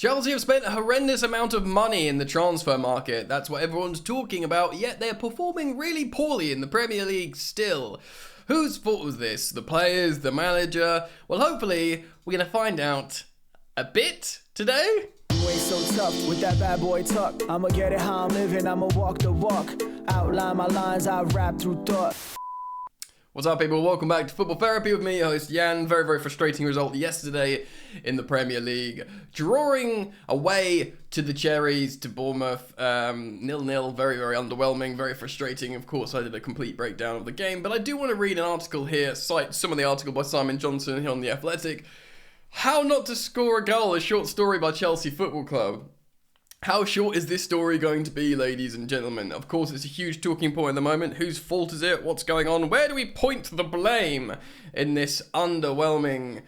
Chelsea have spent a horrendous amount of money in the transfer market. That's what everyone's talking about, yet they're performing really poorly in the Premier League still. Whose fault was this? The players? The manager? Well, hopefully, we're going to find out a bit today. You ain't so tough with that bad boy talk. I'ma get it how I'm living, I'ma walk the walk. Outline my lines, I rap through thought. What's up, people? Welcome back to Football Therapy with me, your host Jan. Very, very frustrating result yesterday in the Premier League. Drawing away to the Cherries, to Bournemouth, 0-0, very, very underwhelming, very frustrating. Of course, I did a complete breakdown of the game, but I do want to read an article here, cite some of the article by Simon Johnson here on The Athletic. How Not to Score a Goal, a short story by Chelsea Football Club. How short is this story going to be, ladies and gentlemen? Of course, it's a huge talking point at the moment. Whose fault is it? What's going on? Where do we point the blame in this underwhelming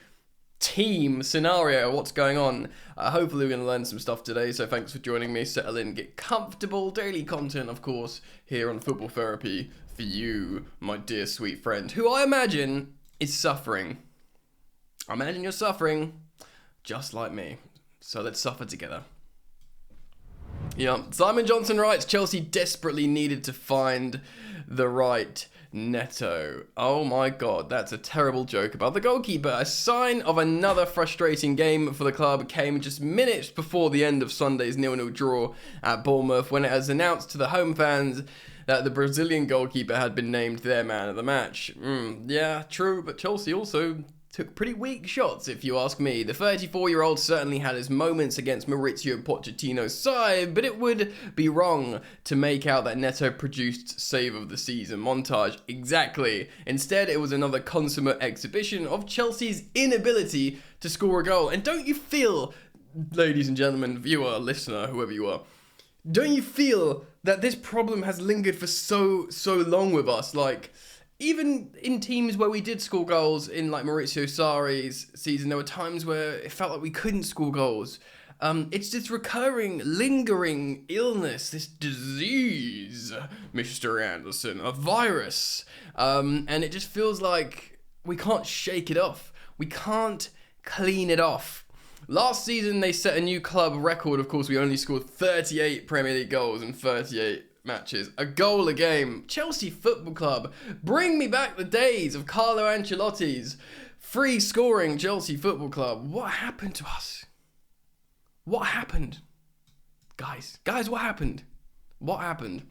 team scenario? What's going on? Hopefully we're going to learn some stuff today, so thanks for joining me. Settle in, get comfortable. Daily content, of course, here on Football Therapy for you, my dear sweet friend, who I imagine is suffering. I imagine you're suffering just like me. So let's suffer together. Yeah, Simon Johnson writes, Chelsea desperately needed to find the right Neto. Oh my god, that's a terrible joke about the goalkeeper. A sign of another frustrating game for the club came just minutes before the end of Sunday's 0-0 draw at Bournemouth, when it was announced to the home fans that the Brazilian goalkeeper had been named their man of the match. Yeah, true, but Chelsea also took pretty weak shots, if you ask me. The 34-year-old certainly had his moments against Mauricio Pochettino's side, but it would be wrong to make out that Neto produced save of the season montage. Exactly. Instead, it was another consummate exhibition of Chelsea's inability to score a goal. And don't you feel, ladies and gentlemen, viewer, listener, whoever you are, don't you feel that this problem has lingered for so long with us? Like, even in teams where we did score goals, in like Maurizio Sarri's season, there were times where it felt like we couldn't score goals. It's this recurring, lingering illness, this disease, Mr. Anderson, a virus. And it just feels like we can't shake it off. We can't clean it off. Last season, they set a new club record. Of course, we only scored 38 Premier League goals in 38 matches, a goal a game. Chelsea Football Club, bring me back the days of Carlo Ancelotti's free scoring Chelsea Football Club. What happened to us? What happened? Guys, what happened? What happened?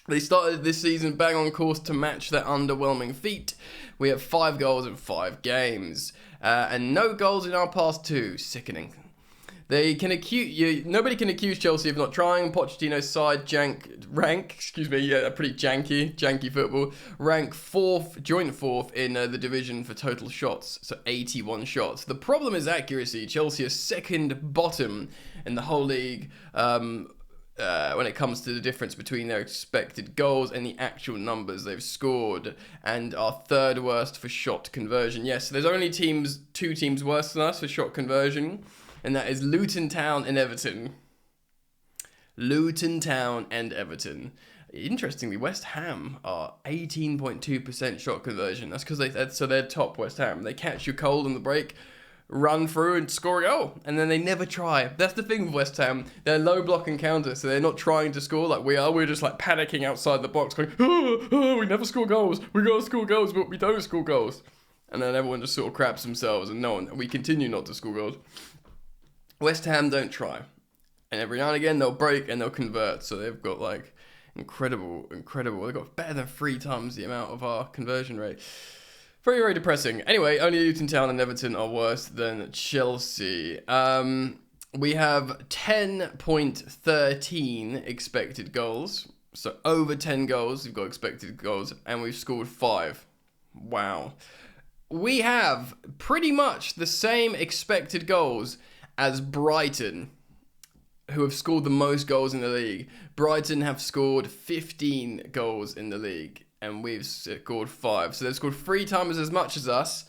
They started this season bang on course to match their underwhelming feat. We have 5 goals in 5 games, and no goals in our past 2. Sickening. Nobody can accuse Chelsea of not trying. Pochettino's side pretty janky football. Joint fourth in the division for total shots, so 81 shots. The problem is accuracy. Chelsea are second bottom in the whole league when it comes to the difference between their expected goals and the actual numbers they've scored, and are third worst for shot conversion. Yes, there's only 2 teams worse than us for shot conversion, and that is Luton Town and Everton. Luton Town and Everton. Interestingly, West Ham are 18.2% shot conversion. That's because they're top West Ham. They catch you cold on the break, run through and score a goal, and then they never try. That's the thing with West Ham. They're low block and counter, so they're not trying to score like we are. We're just like panicking outside the box going, we never score goals. We gotta score goals, but we don't score goals. And then everyone just sort of craps themselves, and we continue not to score goals. West Ham don't try, and every now and again they'll break and they'll convert, so they've got like incredible, they've got better than 3 times the amount of our conversion rate. Very, very depressing. Anyway, only Luton Town and Everton are worse than Chelsea. We have 10.13 expected goals, so over 10 goals we've got expected goals, and we've scored 5. Wow. We have pretty much the same expected goals as Brighton, who have scored the most goals in the league. Brighton have scored 15 goals in the league, and we've scored 5. So they've scored 3 times as much as us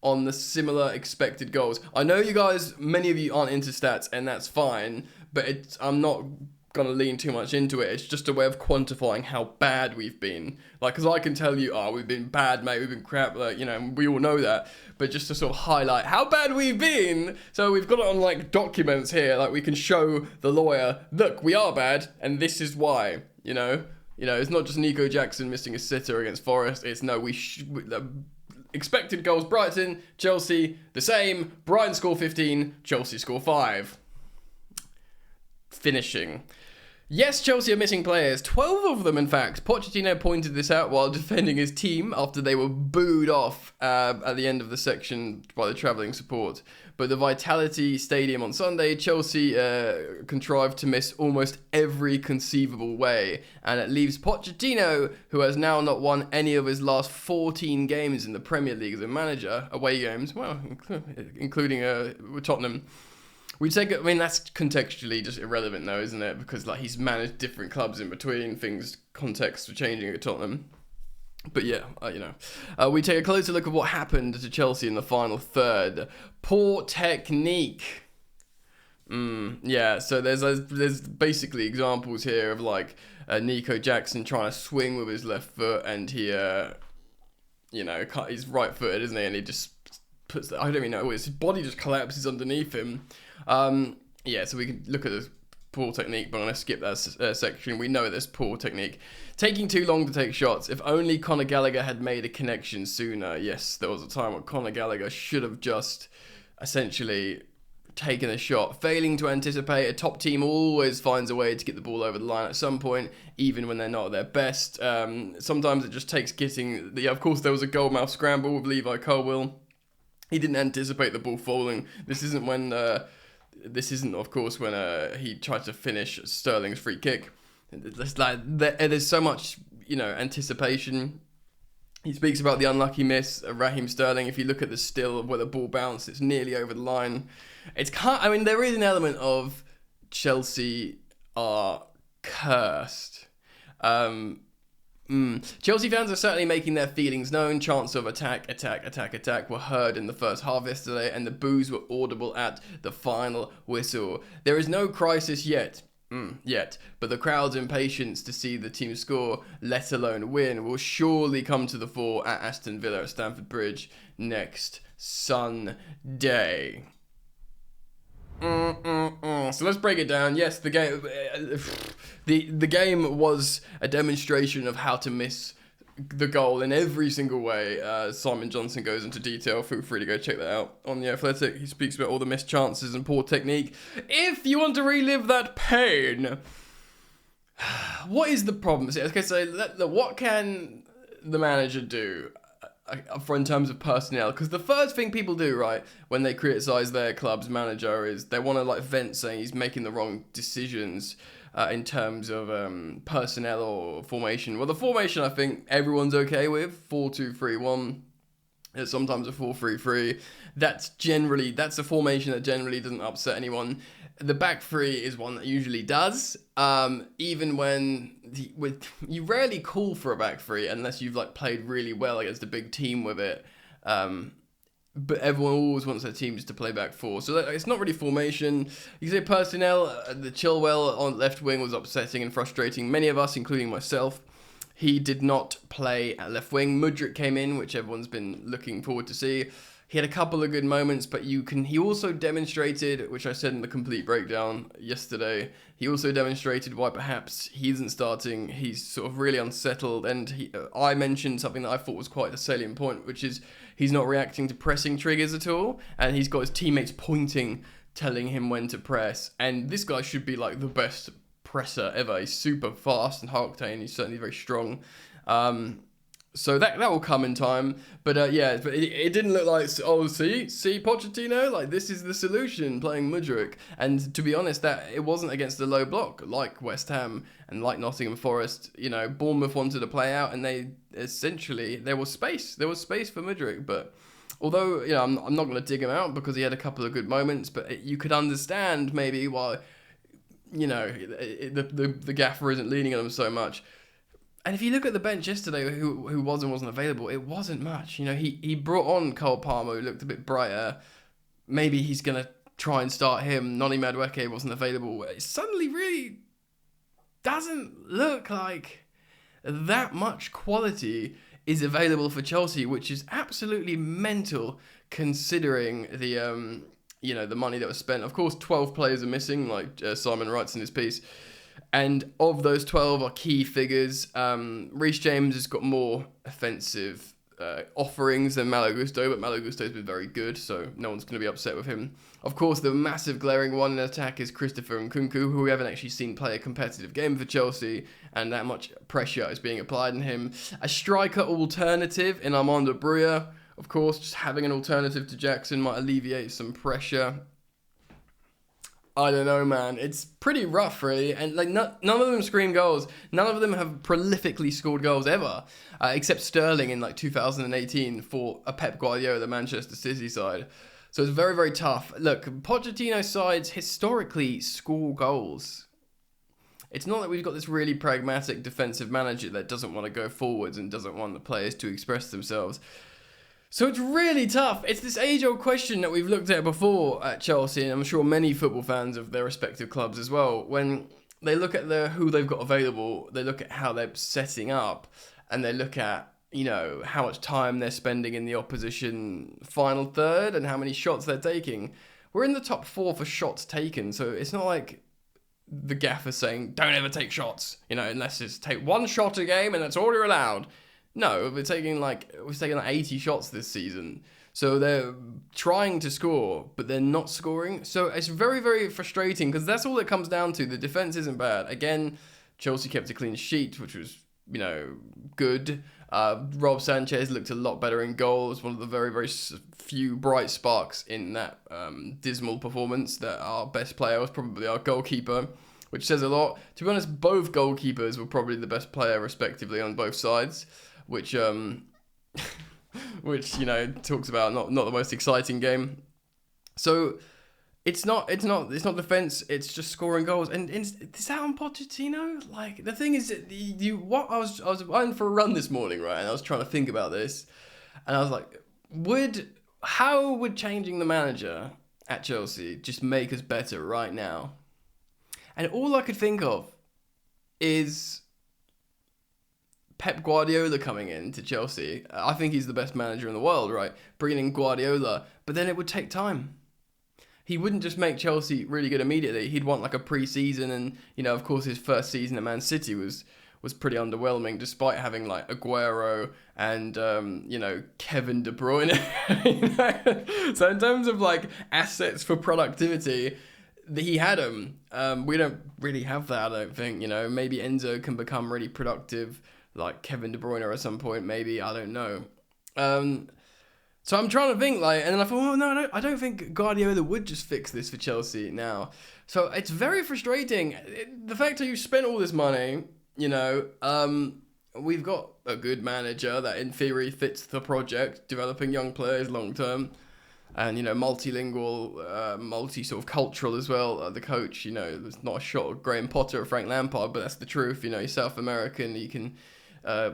on the similar expected goals. I know you guys, many of you aren't into stats, and that's fine, but I'm not gonna lean too much into it. It's just a way of quantifying how bad we've been. Like, because I can tell you, oh, we've been bad, mate, we've been crap, like, you know, we all know that. But just to sort of highlight how bad we've been, so we've got it on, like, documents here. Like, we can show the lawyer, look, we are bad, and this is why, you know? You know, it's not just Nico Jackson missing a sitter against Forest. It's, no, expected goals, Brighton, Chelsea, the same. Brighton score 15, Chelsea score 5. Finishing. Yes, Chelsea are missing players. 12 of them, in fact. Pochettino pointed this out while defending his team after they were booed off at the end of the section by the travelling support. But the Vitality Stadium on Sunday, Chelsea contrived to miss almost every conceivable way. And it leaves Pochettino, who has now not won any of his last 14 games in the Premier League as a manager, away games, well, including with Tottenham. I mean, that's contextually just irrelevant though, isn't it? Because like he's managed different clubs in between, contexts are changing at Tottenham. But yeah, we take a closer look at what happened to Chelsea in the final third. Poor technique. Yeah, so there's basically examples here of like Nico Jackson trying to swing with his left foot, and he, he's right-footed, isn't he? And he just puts, I don't even know, his body just collapses underneath him. So we can look at this poor technique, but I'm going to skip that section. We know this poor technique. Taking too long to take shots. If only Conor Gallagher had made a connection sooner. Yes, there was a time when Conor Gallagher should have just essentially taken a shot. Failing to anticipate, a top team always finds a way to get the ball over the line at some point, even when they're not at their best. Sometimes it just takes getting... of course, there was a goalmouth scramble with Levi Colwill. He didn't anticipate the ball falling. This isn't, of course, when he tried to finish Sterling's free kick. It's like there's so much, anticipation. He speaks about the unlucky miss of Raheem Sterling. If you look at the still of where the ball bounced, it's nearly over the line. There is an element of Chelsea are cursed. Chelsea fans are certainly making their feelings known. Chants of attack were heard in the first half yesterday, and the boos were audible at the final whistle. There is no crisis yet, but the crowd's impatience to see the team score, let alone win, will surely come to the fore at Aston Villa at Stamford Bridge next Sunday. So let's break it down. Yes, the game was a demonstration of how to miss the goal in every single way. Simon Johnson goes into detail. Feel free to go check that out on The Athletic. He speaks about all the missed chances and poor technique. If you want to relive that pain, what is the problem? Okay, so what can the manager do in terms of personnel? Because the first thing people do, right, when they criticise their club's manager is they want to vent saying he's making the wrong decisions in terms of personnel or formation. Well, the formation I think everyone's okay with, 4-2-3-1. It's sometimes a 4-3-3. That's a formation that generally doesn't upset anyone. The back three is one that usually does. Even when you rarely call for a back three unless you've played really well against a big team with it. But everyone always wants their teams to play back four. So it's not really formation. You say personnel, the Chilwell on left wing was upsetting and frustrating many of us, including myself. He did not play at left wing. Mudryk came in, which everyone's been looking forward to see. He had a couple of good moments, but he also demonstrated, which I said in the complete breakdown yesterday, he also demonstrated why perhaps he isn't starting. He's sort of really unsettled, and I mentioned something that I thought was quite a salient point, which is he's not reacting to pressing triggers at all, and he's got his teammates pointing, telling him when to press, and this guy should be the best presser ever. He's super fast and high-octane. He's certainly very strong. So that will come in time. But but it didn't look like, see Pochettino? This is the solution, playing Mudryk. And to be honest, that it wasn't against a low block like West Ham and like Nottingham Forest. Bournemouth wanted to play out, and there was space. There was space for Mudryk. But although, I'm not going to dig him out because he had a couple of good moments, but you could understand maybe why, the gaffer isn't leaning on him so much. And if you look at the bench yesterday, who was and wasn't available, it wasn't much. He brought on Cole Palmer, who looked a bit brighter. Maybe he's going to try and start him. Noni Madueke wasn't available. It suddenly really doesn't look like that much quality is available for Chelsea, which is absolutely mental considering the the money that was spent. Of course, 12 players are missing, like Simon writes in his piece. And of those 12 are key figures. Reece James has got more offensive offerings than Malo Gusto, but Malo Gusto's been very good, so no one's going to be upset with him. Of course, the massive glaring one in attack is Christopher Nkunku, who we haven't actually seen play a competitive game for Chelsea, and that much pressure is being applied on him. A striker alternative in Armando Broja. Of course, just having an alternative to Jackson might alleviate some pressure. I don't know, man. It's pretty rough, really. And like, none of them scream goals. None of them have prolifically scored goals ever, except Sterling in like 2018 for a Pep Guardiola Manchester City side. So it's very, very tough. Look, Pochettino sides historically score goals. It's not that we've got this really pragmatic defensive manager that doesn't want to go forwards and doesn't want the players to express themselves. So it's really tough. It's this age-old question that we've looked at before at Chelsea, and I'm sure many football fans of their respective clubs as well. When they look at who they've got available, they look at how they're setting up, and they look at, how much time they're spending in the opposition final third and how many shots they're taking. We're in the top 4 for shots taken, so it's not like the gaffer's saying, don't ever take shots, unless it's take one shot a game and that's all you're allowed. No, we're taking like 80 shots this season. So they're trying to score, but they're not scoring. So it's very, very frustrating because that's all it comes down to. The defense isn't bad. Again, Chelsea kept a clean sheet, which was, good. Rob Sanchez looked a lot better in goal. It was one of the very, very few bright sparks in that dismal performance. That our best player was probably our goalkeeper, which says a lot. To be honest, both goalkeepers were probably the best player respectively on both sides. Which talks about not the most exciting game. So it's not defense. It's just scoring goals. And is that on Pochettino? Like, the thing is, I was going for a run this morning, right? And I was trying to think about this, and I was like, how would changing the manager at Chelsea just make us better right now? And all I could think of is Pep Guardiola coming in to Chelsea. I think he's the best manager in the world, right? Bringing in Guardiola. But then it would take time. He wouldn't just make Chelsea really good immediately. He'd want like a pre-season, and, of course, his first season at Man City was pretty underwhelming, despite having like Aguero and, Kevin De Bruyne. So in terms of like assets for productivity, he had them. We don't really have that, I don't think. Maybe Enzo can become really productive like Kevin De Bruyne at some point, maybe, I don't know. So I'm trying to think, and then I thought, well, no, I don't think Guardiola would just fix this for Chelsea now. So it's very frustrating. The fact that you spent all this money, we've got a good manager that in theory fits the project, developing young players long term, and, multilingual, multi sort of cultural as well. The coach, there's not a shot of Graham Potter or Frank Lampard, but that's the truth. He's South American, he can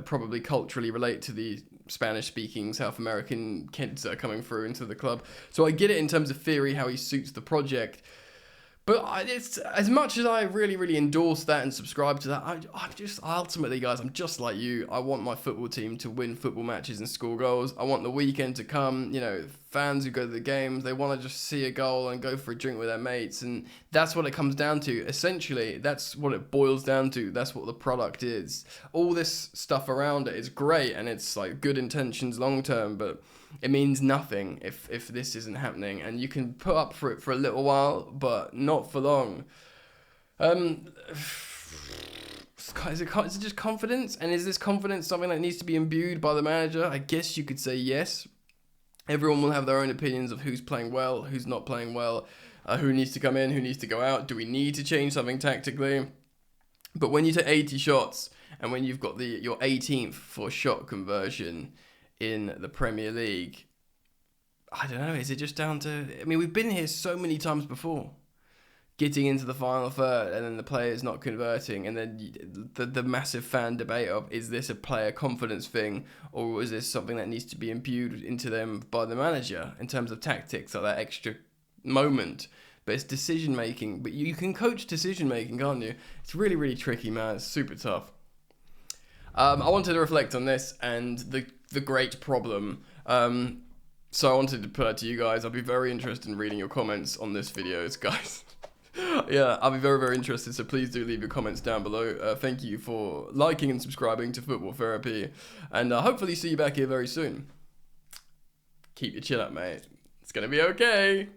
probably culturally relate to the Spanish-speaking South American kids that are coming through into the club. So I get it in terms of theory, how he suits the project. But it's as much as I really, really endorse that and subscribe to that, I'm just, ultimately, guys, I'm just like you. I want my football team to win football matches and score goals. I want the weekend to come. Fans who go to the games, they want to just see a goal and go for a drink with their mates. And that's what it comes down to. Essentially, that's what it boils down to. That's what the product is. All this stuff around it is great, and it's like good intentions long term, but it means nothing if this isn't happening, and you can put up for it for a little while, but not for long. Is it just confidence? And is this confidence something that needs to be imbued by the manager? I guess you could say yes. Everyone will have their own opinions of who's playing well, who's not playing well, who needs to come in, who needs to go out. Do we need to change something tactically? But when you take 80 shots, and when you've got your 18th for shot conversion in the Premier League, I don't know, is it just down to... I mean, we've been here so many times before, getting into the final third and then the players not converting, and then the massive fan debate of, is this a player confidence thing, or is this something that needs to be imbued into them by the manager in terms of tactics, like that extra moment? but it's decision making. But you can coach decision making, can't you? It's really, really tricky, man. It's super tough. I wanted to reflect on this and the great problem. So I wanted to put it to you guys. I'll be very interested in reading your comments on this video, guys. Yeah, I'll be very, very interested. So please do leave your comments down below. Thank you for liking and subscribing to Football Therapy. And hopefully see you back here very soon. Keep your chin up, mate. It's going to be okay.